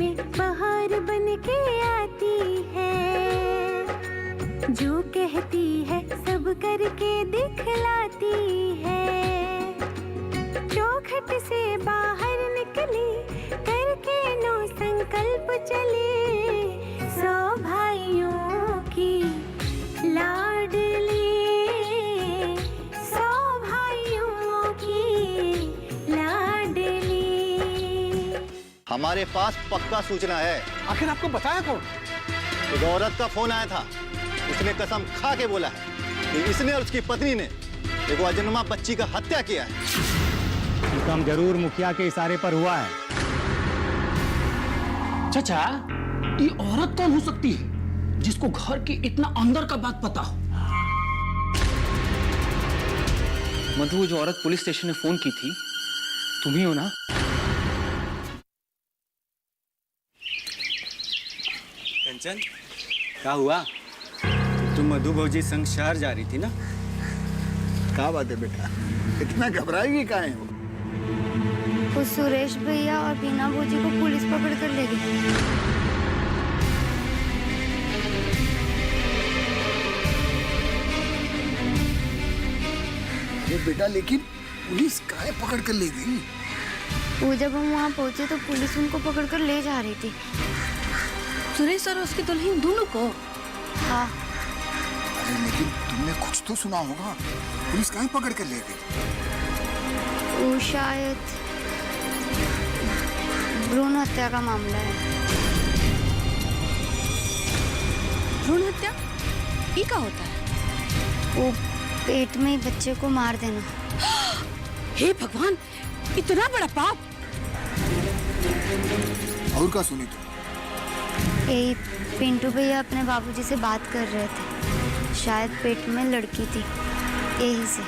में बहार बन के आती है, जो कहती है सब करके दिखलाती है। चौखट से बाहर निकली करके नो संकल्प चले, 100 भाइयों की लाडली, 100 भाइयों की लाडली। हमारे पास पक्का सूचना है। आखिर आपको बताया कौन? एक औरत का फोन आया था, उसने कसम खा के बोला है कि इसने और उसकी पत्नी ने एक अजन्मा बच्ची का हत्या किया है। ये काम जरूर मुखिया के इशारे पर हुआ है। चाचा, ये औरत कौन हो सकती है जिसको घर के इतना अंदर का बात पता हो? मधु, वो जो औरत पुलिस स्टेशन में फोन की थी, तुम ही हो ना? कंचन, क्या हुआ? तुम मधु भौजी संग शहर जा रही थी ना? क्या बात है बेटा, इतना घबराएगी काहे हो? उस सुरेश भैया और बीना भौजी को पुलिस पकड़ कर ले गई। ये बेटा, लेकिन पुलिस काहे पकड़ कर ले गई? वो जब हम वहाँ पहुँचे तो पुलिस उनको पकड़ कर ले जा रही थी। सुरेश और उसकी दुल्हन दोनों को? हाँ। अरे लेकिन तुमने कुछ तो सुना होगा, पुलिस काहे पकड़ कर ले गई? वो शायद भ्रूण हत्या का मामला है। भ्रूण हत्या? ये क्या होता है? वो पेट में ही बच्चे को मार देना। हे भगवान, इतना बड़ा पाप! और क्या सुनी तुम? यही पिंटू भैया अपने बाबूजी से बात कर रहे थे, शायद पेट में लड़की थी, यही से।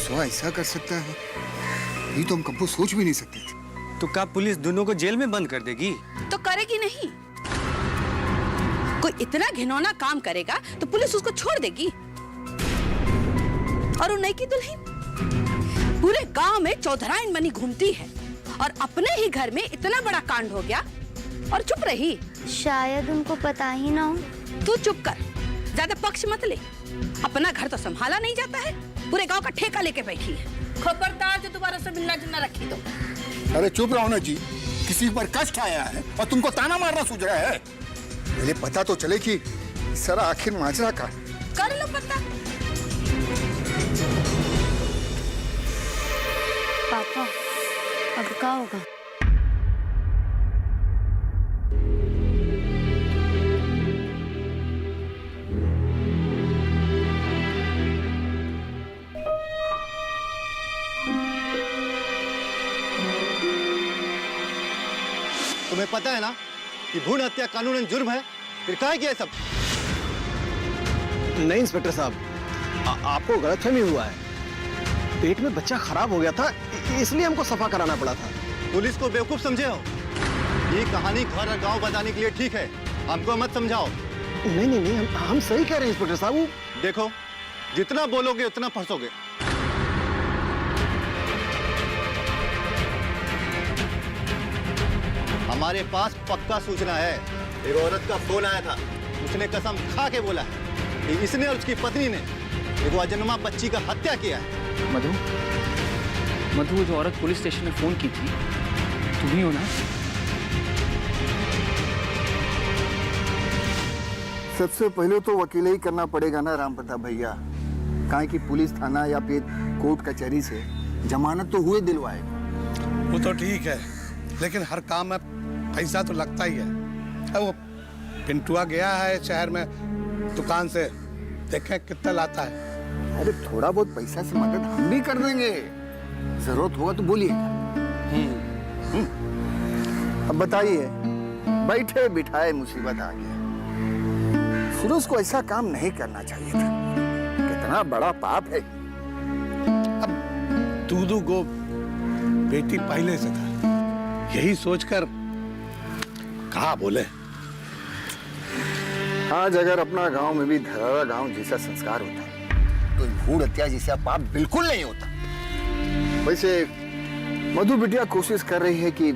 तो ऐसा कर सकता है, ये तो हम कभी सोच भी नहीं सकते थे। तो क्या पुलिस दोनों को जेल में बंद कर देगी? तो करेगी नहीं। कोई इतना घिनौना काम करेगा तो पुलिस उसको छोड़ देगी। और वो नई की दुल्हन पूरे गांव में चौधराइन बनी घूमती है, और अपने ही घर में इतना बड़ा कांड हो गया और चुप रही। शायद उनको पता ही ना हो। तू चुप कर, ज्यादा पक्ष मत ले। अपना घर तो संभाला नहीं जाता है, पूरे गांव का ठेका लेके बैठी है। खबरदार जो दोबारा से मिलना जुलना रखी तो। अरे चुप रहो ना जी, किसी पर कष्ट आया है और तुमको ताना मारना सूझ रहा है। मुझे पता तो चले कि सर आखिर माजरा का। कर लो पता। पापा, अब क्या होगा? तुम्हें पता है ना कि भ्रूण हत्या कानूनन जुर्म है, फिर काहे किया सब? नहीं इंस्पेक्टर साहब, आपको गलतफहमी हुआ है। पेट में बच्चा खराब हो गया था, इसलिए हमको सफा कराना पड़ा था। पुलिस को बेवकूफ समझे हो? ये कहानी घर और गांव बताने के लिए ठीक है, हमको मत समझाओ। नहीं नहीं नहीं, हम सही कह रहे हैं इंस्पेक्टर साहब। देखो, जितना बोलोगे उतना फंसोगे। हमारे पास पक्का सूचना है। एक औरत का फोन आया था, उसने कसम खा के बोला है कि इसने और उसकी पत्नी ने एक अजन्मा बच्ची का हत्या किया है। मधु, वो जो औरत पुलिस स्टेशन में फोन की थी, तुम ही हो ना? सबसे पहले तो वकील ही करना पड़ेगा ना राम प्रताप भैया, काहे कि पुलिस थाना या फिर कोर्ट कचहरी से जमानत तो हुए दिलवाए। वो तो ठीक है, लेकिन हर काम में पैसा तो लगता ही है। अब वो पिंटुआ गया है शहर में दुकान से, देखें कितना लाता है। अरे थोड़ा बहुत पैसा से मदद हम भी कर देंगे, जरूरत होगा तो बोलिए। अब बताइए, बैठे बिठाए मुसीबत आ गया। फिरोज को ऐसा काम नहीं करना चाहिए था, कितना बड़ा पाप है। अब दूधू गो बेटी पहले से था, यही सोचकर कहा बोले। आज अगर अपना गांव में भी धरारा गांव जैसा संस्कार होता तो भ्रूण हत्या जैसा पाप बिल्कुल नहीं होता। वैसे मधु बिटिया कोशिश कर रही है कि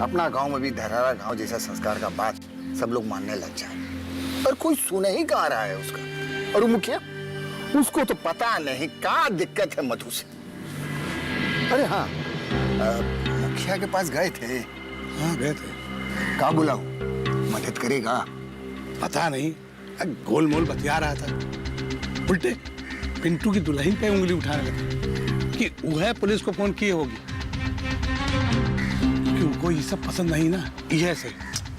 अपना गांव में भी धरारा गांव जैसा संस्कार का बात सब लोग मानने लग जाए, पर कोई सुन ही कहाँ रहा है उसका। और वो मुखिया, उसको तो पता नहीं क्या दिक्कत है मधु से। अरे हाँ, मुखिया के पास गए थे। हाँ गए थे। क्या बोला हूँ, मदद करेगा? पता नहीं, गोलमोल बतिया रहा था। उल्टे पिंटू की दुल्हन पे उंगली उठाने लगा कि वह पुलिस को फोन किए होगी, क्योंकि उनको ये सब पसंद नहीं ना, यह से।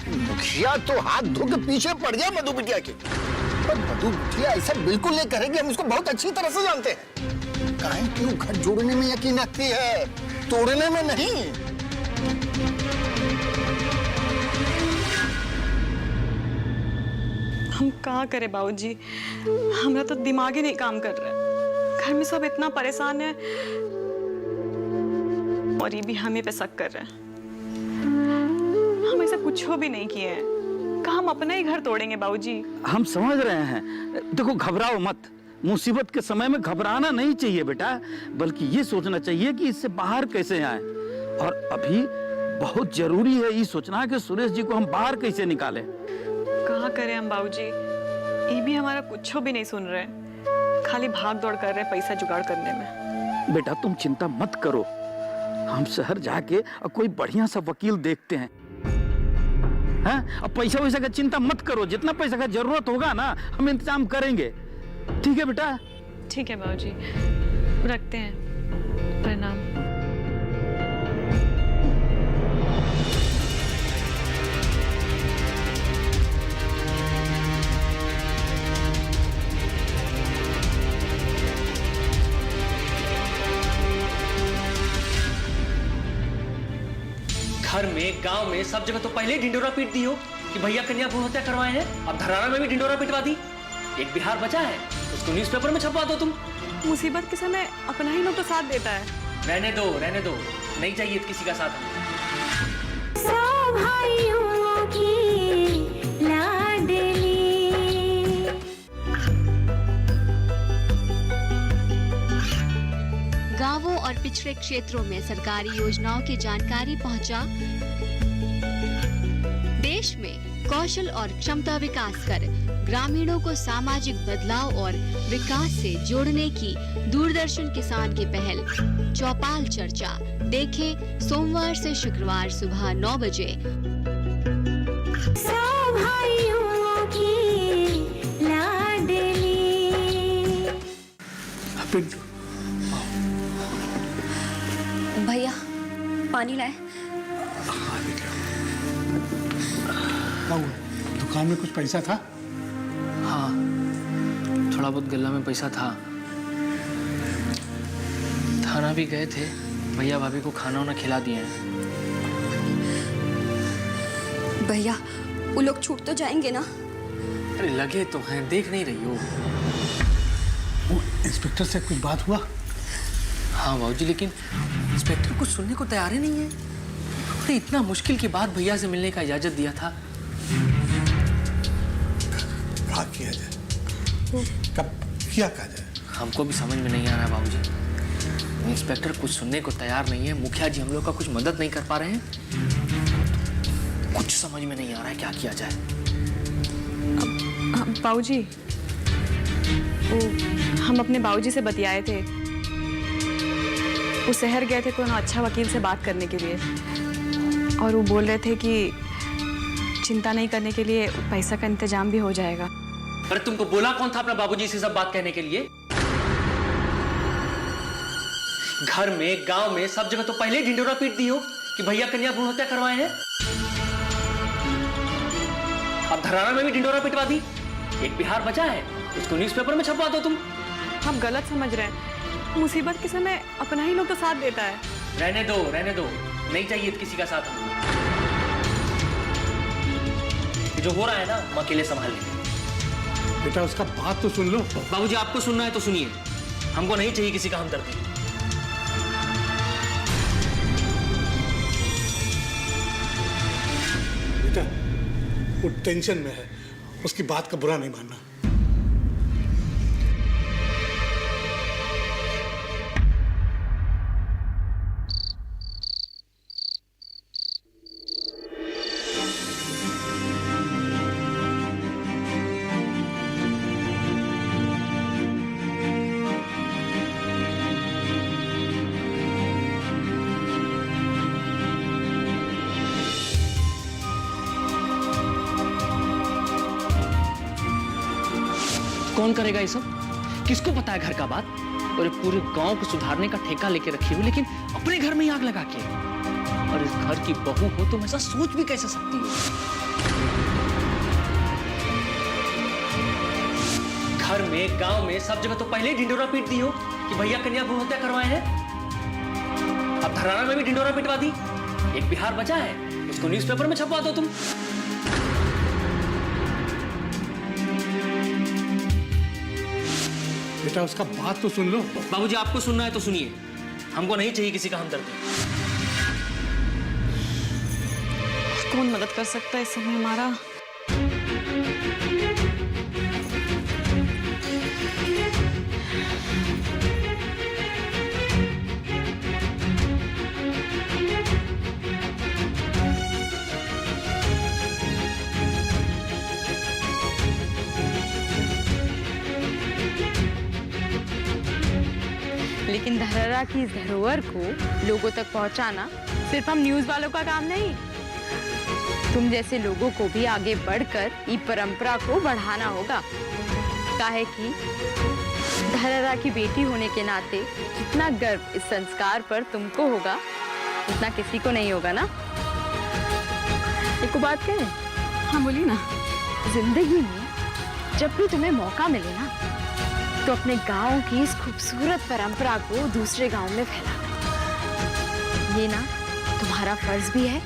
मुखिया तो हाथ धो के पीछे पड़ गया मधु बिटिया के। पर मधु बिटिया ऐसा बिल्कुल नहीं करेगी, हम इसको बहुत अच्छी तरह से जानते हैं। काहे कि वो घर जोड़ने में यकीन रखती है, तोड़ने में नहीं। हम क्या करें बाबूजी, हमारा तो दिमाग ही नहीं काम कर रहा है। घर में सब इतना परेशान है और ये भी हमें पे शक कर रहे हैं। हम ऐसा कुछ भी नहीं किए हैं, कहा हम अपना ही घर तोड़ेंगे बाबूजी। हम समझ रहे हैं, देखो घबराओ मत। मुसीबत के समय में घबराना नहीं चाहिए बेटा, बल्कि ये सोचना चाहिए कि इससे बाहर कैसे आए। और अभी बहुत जरूरी है ये सोचना कि सुरेश जी को हम बाहर कैसे निकालें। कहाँ करें हम बाबूजी, ये भी हमारा कुछ भी नहीं सुन रहे, खाली भाग दौड़ कर रहे पैसा जुगाड़ करने में। बेटा तुम चिंता मत करो, हम शहर जाके कोई बढ़िया सा वकील देखते हैं। हाँ? अब पैसा वैसा का चिंता मत करो, जितना पैसा का जरूरत होगा ना हम इंतजाम करेंगे। ठीक है बेटा? ठीक है बाबूजी, रखते हैं, प्रणाम। घर में, गांव में, सब जगह तो पहले ही ढिंडोरा पीट दी हो कि भैया कन्या भ्रूण हत्या करवाए हैं। अब धरारा में भी ढिंडोरा पिटवा दी। एक बिहार बचा है, उसको न्यूज़पेपर में छपवा दो तुम। मुसीबत के समय अपना ही लोग तो साथ देता है। रहने दो, नहीं चाहिए किसी का साथ। सौ भाइयों की लाडली। गांवों और पिछड़े क्षेत्रों में सरकारी योजनाओं की जानकारी पहुंचा। देश में कौशल और क्षमता विकास कर ग्रामीणों को सामाजिक बदलाव और विकास से जोड़ने की दूरदर्शन किसान की पहल चौपाल चर्चा देखें सोमवार से शुक्रवार सुबह 9 बजे। सौ भाइयों की लाडली। भैया पानी लाए। दुकान में कुछ पैसा था? हाँ, थोड़ा बहुत गल्ला में पैसा था। थाना भी गए थे, भैया भाभी को खाना वाना खिला दिए हैं। भैया वो लोग छूट तो जाएंगे ना? अरे लगे तो हैं, देख नहीं रही हो? वो इंस्पेक्टर से कुछ बात हुआ? हाँ बाबूजी, लेकिन इंस्पेक्टर कुछ सुनने को तैयार ही नहीं है। अरे इतना मुश्किल के बाद भैया से मिलने का इजाजत दिया था। क्या किया जाए, कब क्या कहा जाए? हमको भी समझ में नहीं आ रहा बाबूजी। इंस्पेक्टर कुछ सुनने को तैयार नहीं है, मुखिया जी हम लोग का कुछ मदद नहीं कर पा रहे हैं। कुछ समझ में नहीं आ रहा है क्या किया जाए। बाबूजी, हम अपने बाबूजी से बतियाए थे, वो शहर गए थे कोई अच्छा वकील से बात करने के लिए, और वो बोल रहे थे कि चिंता नहीं करने के लिए पैसा का इंतजाम भी हो जाएगा। अरे तुमको बोला कौन था अपना बाबूजी से सब बात कहने के लिए? घर में, गांव में, सब जगह तो पहले ही ढिंडोरा पीट दी हो कि भैया कन्या भ्रूण हत्या करवाए हैं। अब धरारा में भी ढिंडोरा पिटवा दी। एक बिहार बचा है, उसको न्यूज़पेपर में छपवा दो तुम। आप गलत समझ रहे हैं, मुसीबत के समय अपना ही लोग तो साथ देता है। रहने दो, नहीं चाहिए किसी का साथ। जो हो रहा है ना हम अकेले संभाल लेंगे। बेटा उसका बात तो सुन लो। बाबूजी आपको सुनना है तो सुनिए, हमको नहीं चाहिए किसी का हमदर्दी। बेटा वो टेंशन में है, उसकी बात का बुरा नहीं मानना। कौन करेगा ये सब? किसको पता है घर का बात? और ये पूरे गांव को सुधारने का ठेका लेके रखी हुई, लेकिन अपने घर में ही आग लगा के। और इस घर की बहू हो तुम ऐसा सोच भी कैसे सकती हो? घर में, गांव में, सब जगह तो पहले ही ढिंडोरा पीट दी हो कि भैया कन्या भ्रूण हत्या करवाए हैं। अब धराना में भी ढिंडोरा पिटवा दी। एक बिहार बचा है, उसको न्यूज़पेपर में छपवा दो तुम। बेटा उसका बात तो सुन लो। बाबूजी आपको सुनना है तो सुनिए, हमको नहीं चाहिए किसी का हमदर्दी। कौन मदद कर सकता है इस समय हमारा? लेकिन धरहरा की इस धरोहर को लोगों तक पहुंचाना सिर्फ हम न्यूज़ वालों का काम नहीं, तुम जैसे लोगों को भी आगे बढ़कर ये परंपरा को बढ़ाना होगा। काहे कि धरहरा की बेटी होने के नाते जितना गर्व इस संस्कार पर तुमको होगा उतना किसी को नहीं होगा ना। एक बात कहें? हाँ बोली ना। जिंदगी में जब भी तुम्हें मौका मिले ना तो अपने गांव की इस खूबसूरत परंपरा को दूसरे गांव में फैलाना, ये ना तुम्हारा फर्ज भी है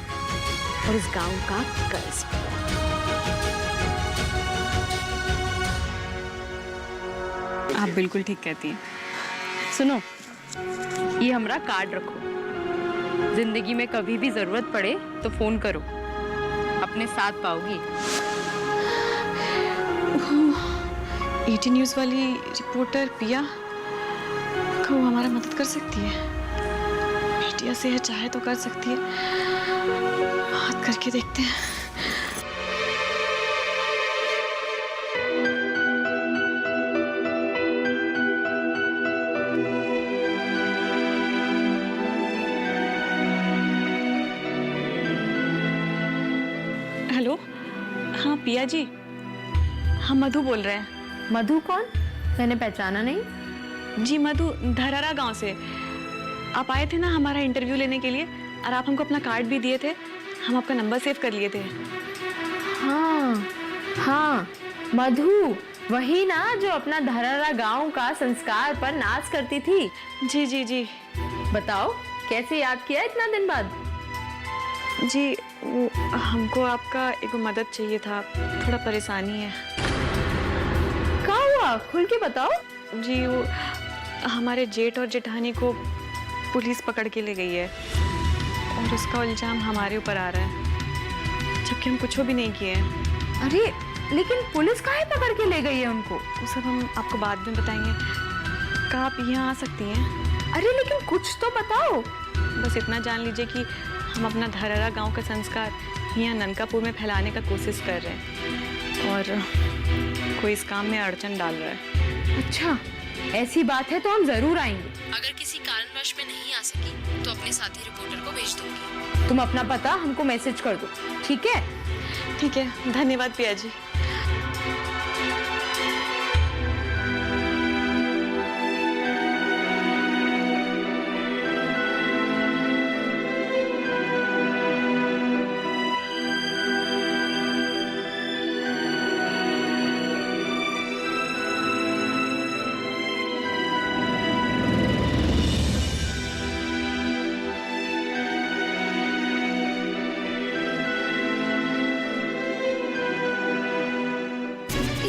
और इस गांव का कर्ज भी। आप बिल्कुल ठीक कहती हैं। सुनो, ये हमारा कार्ड रखो, जिंदगी में कभी भी जरूरत पड़े तो फोन करो, अपने साथ पाओगी। ET न्यूज़ वाली रिपोर्टर पिया को हमारा मदद कर सकती है। मीडिया से है, चाहे तो कर सकती है। बात करके देखते हैं। हेलो, हाँ पिया जी, हम मधु बोल रहे हैं। मधु कौन? मैंने पहचाना नहीं। जी मधु, धरहरा गांव से। आप आए थे ना हमारा इंटरव्यू लेने के लिए, और आप हमको अपना कार्ड भी दिए थे। हम आपका नंबर सेव कर लिए थे। हाँ हाँ, मधु वही ना जो अपना धरहरा गांव का संस्कार पर नाच करती थी। जी जी जी। बताओ कैसे याद किया इतना दिन बाद? जी वो हमको आपका एक मदद चाहिए था, थोड़ा परेशानी है। क्या हुआ, खुल के बताओ। जी वो हमारे जेठ और जेठानी को पुलिस पकड़ के ले गई है और उसका इल्जाम हमारे ऊपर आ रहा है, जबकि हम कुछ भी नहीं किए हैं। अरे लेकिन पुलिस काहे पकड़ के ले गई है उनको? वो सब हम आपको बाद में बताएंगे। क्या आप यहाँ आ सकती हैं? अरे लेकिन कुछ तो बताओ। बस इतना जान लीजिए कि हम अपना धरहरा गांव का संस्कार यहाँ ननकापुर में फैलाने का कोशिश कर रहे हैं और कोई इस काम में अड़चन डाल रहा है। अच्छा ऐसी बात है तो हम जरूर आएंगे। अगर किसी कारणवश में नहीं आ सकी तो अपने साथी रिपोर्टर को भेज दूंगी। तुम अपना पता हमको मैसेज कर दो, ठीक है? ठीक है, धन्यवाद पिया जी।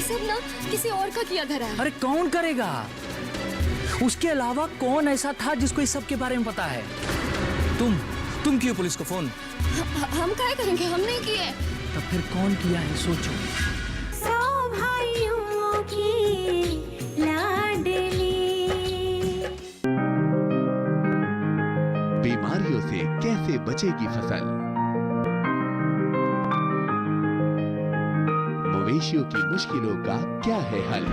सब ना किसी और का किया धरा है। अरे कौन करेगा? उसके अलावा कौन ऐसा था जिसको इस सब के बारे में पता है? तुम क्यों पुलिस को फोन? हम क्या करेंगे, हम नहीं किए। तब फिर कौन किया है सोचो। सौ भाइयों की लाडली। बीमारियों से कैसे बचेगी फसल? मवेशियों की मुश्किलों का क्या है हल?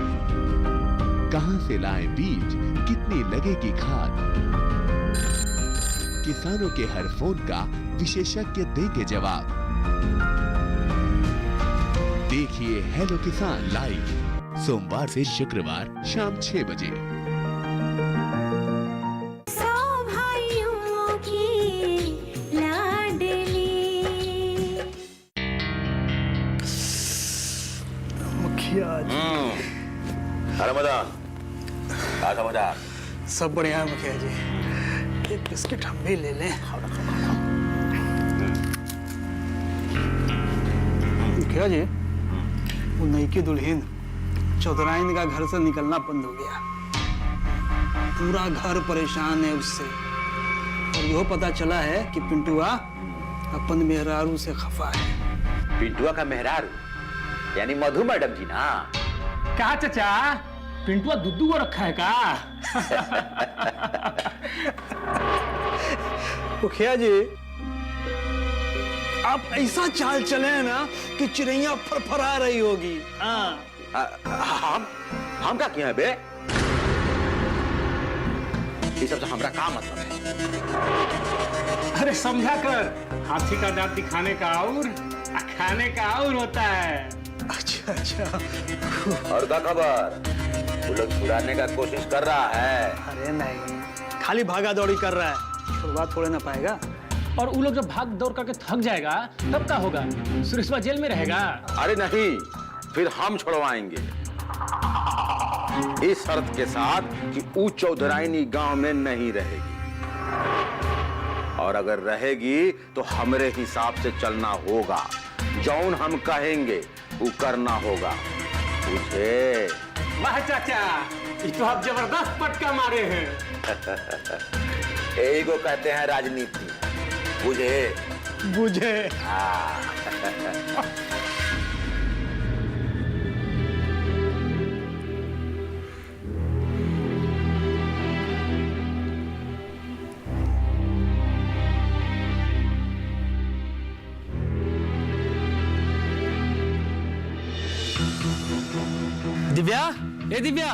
कहां से लाएं बीज, कितनी लगेगी खाद? किसानों के हर फोन का विशेषज्ञ देंगे जवाब। देखिए हेलो किसान लाइव सोमवार से शुक्रवार शाम 6 बजे। सौ भाइयों की लाडली। मुखिया जी। अरे मदन, क्या समाचार? सब बढ़िया है मुखिया जी। एक बिस्किट हम भी ले लें। मुखिया जी, वो नई की दुल्हन चौधराइन का घर से निकलना बंद हो गया। पूरा घर परेशान है उससे। और यह पता चला है कि पिंटुआ अपन मेहरारू से खफा है। पिंटुआ का मेहरारू यानी मधु मैडम जी ना? कहा चाचा, पिंटुआ दुद्दू को रखा है का? मुखिया जी, आप ऐसा चाल चले हैं ना कि चिड़ैया फरफरा रही होगी। हम क्या किया है बे? ये सब हमरा का मतलब है? अरे समझा कर, हाथी का दांत दिखाने का और खाने का और होता है। अच्छा अच्छा। और क्या खबर? वो लोग छुड़ाने का कोशिश कर रहा है? अरे नहीं, खाली भागा दौड़ी कर रहा है, छुड़वा थोड़े ना पाएगा। और वो लोग जब भाग दौड़ करके थक जाएगा तब क्या होगा? सुरेशवा जेल में रहेगा? अरे नहीं, फिर हम छुड़वाएंगे, इस शर्त के साथ कि वो चौधराइनी गांव में नहीं रहेगी। और अगर रहेगी तो हमरे हिसाब से चलना होगा। जौन हम कहेंगे वो करना होगा, बुझे? वाह चाचा, ये तो आप जबरदस्त पटका मारे हैं। यही को कहते हैं राजनीति, बुझे? बुझे। दिव्या, ए दिव्या,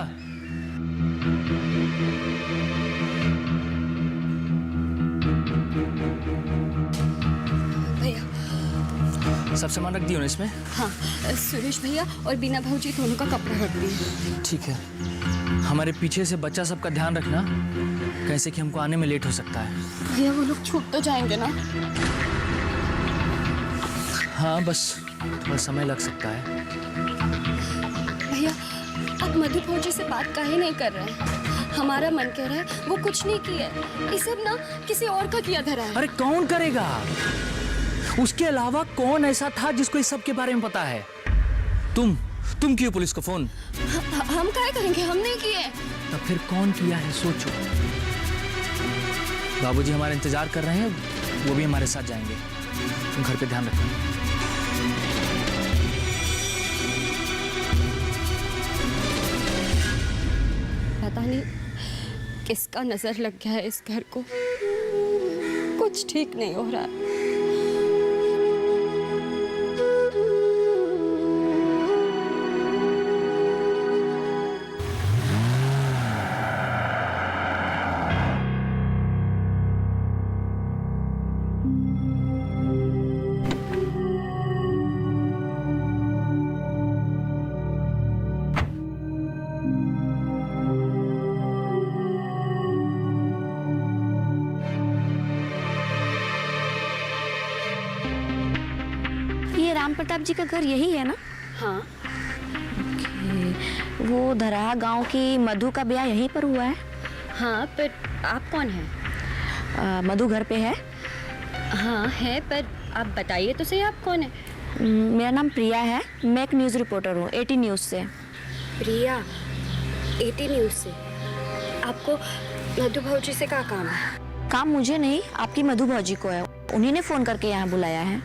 भैया सब सामान रख दियो ना इसमें? हाँ, सुरेश भैया और बीना भाऊजी दोनों का कपड़ा रख दिए। ठीक है। हमारे पीछे से बच्चा सबका ध्यान रखना, कैसे कि हमको आने में लेट हो सकता है। भैया वो लोग छूट तो जाएंगे ना? हाँ, बस थोड़ा समय लग सकता है। भैया आप मधु भाऊजी से बात काहे नहीं कर रहे हैं? हमारा मन कह रहा है वो कुछ नहीं किया है, ये सब ना किसी और का किया धरा है। अरे कौन करेगा? उसके अलावा कौन ऐसा था जिसको इस सब के बारे में पता है? तुम क्यों पुलिस को फोन? हम काहे करेंगे, हम नहीं किए। तब फिर कौन किया है सोचो। बाबूजी हमारा इंतजार कर रहे हैं, वो भी हमारे साथ जाएंगे। तुम घर पे ध्यान रखना। पता नहीं किसका नजर लग गया है इस घर को, कुछ ठीक नहीं हो रहा है। राम प्रताप जी का घर यही है ना? हाँ। वो धराहा गांव की मधु का ब्याह यहीं पर हुआ है? हाँ, पर आप कौन हैं? मधु घर पे है? हाँ है, पर आप बताइए तो सही, आप कौन है? मेरा नाम प्रिया है, मैं एक न्यूज़ रिपोर्टर हूँ 80 न्यूज़ से। प्रिया, 80 न्यूज़ से? आपको मधु भाऊजी से क्या काम है? काम मुझे नहीं, आपकी मधु भाऊजी को है, उन्हीं ने फ़ोन करके यहाँ बुलाया है।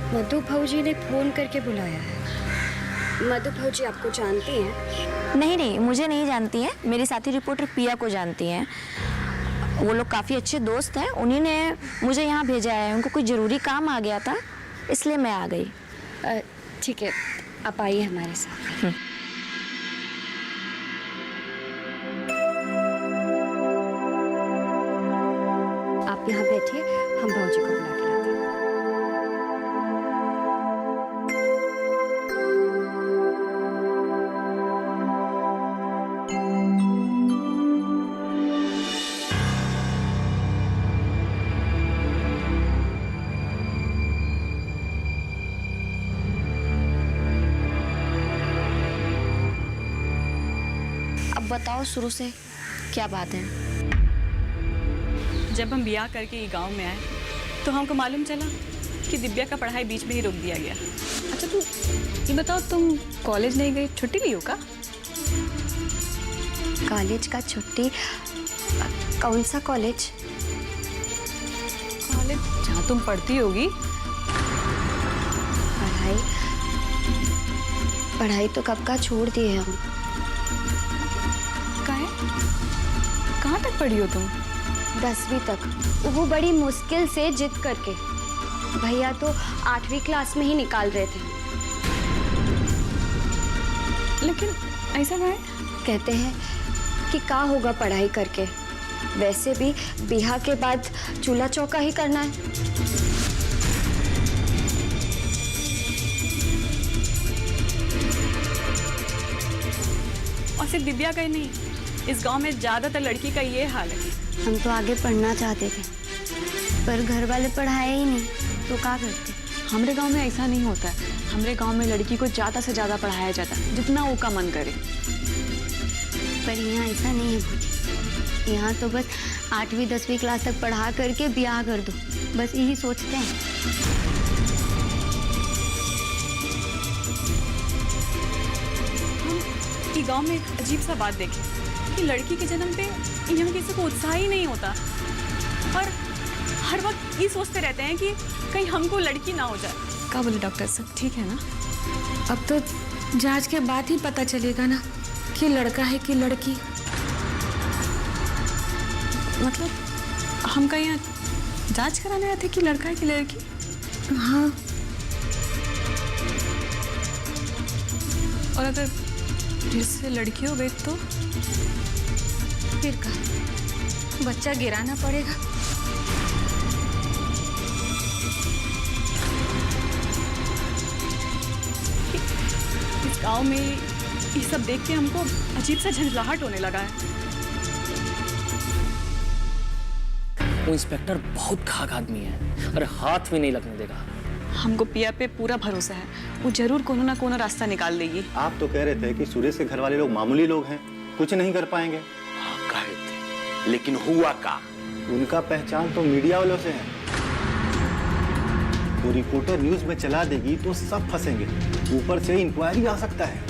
मधु भाऊजी ने फ़ोन करके बुलाया है? मधु भाऊजी आपको जानती हैं? नहीं, मुझे नहीं जानती हैं, मेरी साथी रिपोर्टर प्रिया को जानती हैं। वो लोग काफ़ी अच्छे दोस्त हैं, उन्हीं ने मुझे यहाँ भेजा है। उनको कोई ज़रूरी काम आ गया था, इसलिए मैं आ गई। ठीक है, आप आइए हमारे साथ। आप यहाँ बैठिए, हम भाऊजी को बुला के लाते हैं। बताओ शुरू से क्या बात है। जब हम ब्याह करके ये गांव में आए तो हमको मालूम चला कि दिव्या का पढ़ाई बीच में ही रोक दिया गया। अच्छा तू ये बताओ, तुम कॉलेज नहीं गई, छुट्टी ली हो का? कॉलेज का छुट्टी? कौन सा कॉलेज? कॉलेज जहाँ तुम पढ़ती होगी। पढ़ाई तो कब का छोड़ दिए हम। कहाँ तक पढ़ी हो तुम? 10वीं तक, वो बड़ी मुश्किल से जिद करके। भैया तो 8वीं क्लास में ही निकाल रहे थे। लेकिन ऐसा है? कहते हैं कि क्या होगा पढ़ाई करके, वैसे भी बिहार के बाद चूल्हा चौका ही करना है। और सिर्फ दिव्या का ही नहीं, इस गांव में ज्यादातर लड़की का ये हाल है। हम तो आगे पढ़ना चाहते थे पर घर वाले पढ़ाए ही नहीं, तो क्या करते। हमारे गांव में ऐसा नहीं होता है। हमारे गांव में लड़की को ज्यादा से ज्यादा पढ़ाया जाता है, जितना वो का मन करे। पर यहाँ ऐसा नहीं है भूजी, यहाँ तो बस 8वीं 10वीं क्लास तक पढ़ा करके ब्याह कर दो, बस यही सोचते हैं। हम ये गांव में एक अजीब सा बात देखी कि लड़की के जन्म पे यहाँ किसी को उत्साह ही नहीं होता, और हर वक्त ये सोचते रहते हैं कि कहीं हमको लड़की ना हो जाए। क्या बोले डॉक्टर, सब ठीक है ना? अब तो जांच के बाद ही पता चलेगा ना कि लड़का है कि लड़की। मतलब हम कहीं यहाँ जांच कराने आए थे कि लड़का है कि लड़की? हाँ। और अगर फिर से लड़की हो गई तो फिर कहा बच्चा गिराना पड़ेगा। इस गांव में ये सब देख के हमको अजीब सा झंझलाहट होने लगा है। वो इंस्पेक्टर बहुत खाक आदमी है, अरे हाथ भी नहीं लगने देगा। हमको पिया पे पूरा भरोसा है, वो जरूर कोनो ना कोनो रास्ता निकाल देगी। आप तो कह रहे थे कि सुरेश के घर वाले लोग मामूली लोग हैं, कुछ नहीं कर पाएंगे। हाँ कह रहे थे, लेकिन हुआ का? उनका पहचान तो मीडिया वालों से है। तो रिपोर्टर न्यूज में चला देगी तो सब फंसेंगे, ऊपर से इंक्वायरी आ सकता है,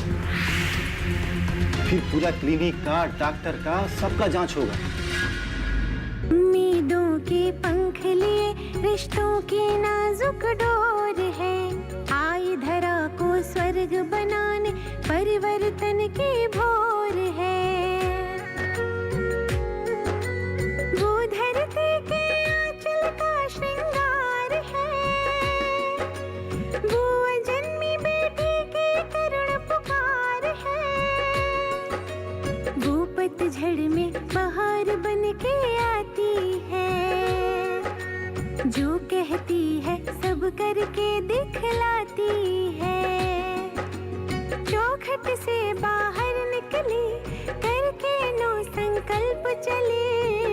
फिर पूरा क्लिनिक का, डॉक्टर का, सबका जांच होगा। उम्मीदों के पंख लिए रिश्तों की नाजुक डोर है, आई धरा को स्वर्ग बनाने परिवर्तन की भोर है। वो धरती के आंचल का श्रृंगार है, वो अजन्मी बेटी की करुण पुकार है, वो पतझड़ में बहार बन के आती है, जो कहती है सब करके दिखलाती है। चौखट से बाहर निकली करके नो संकल्प चली,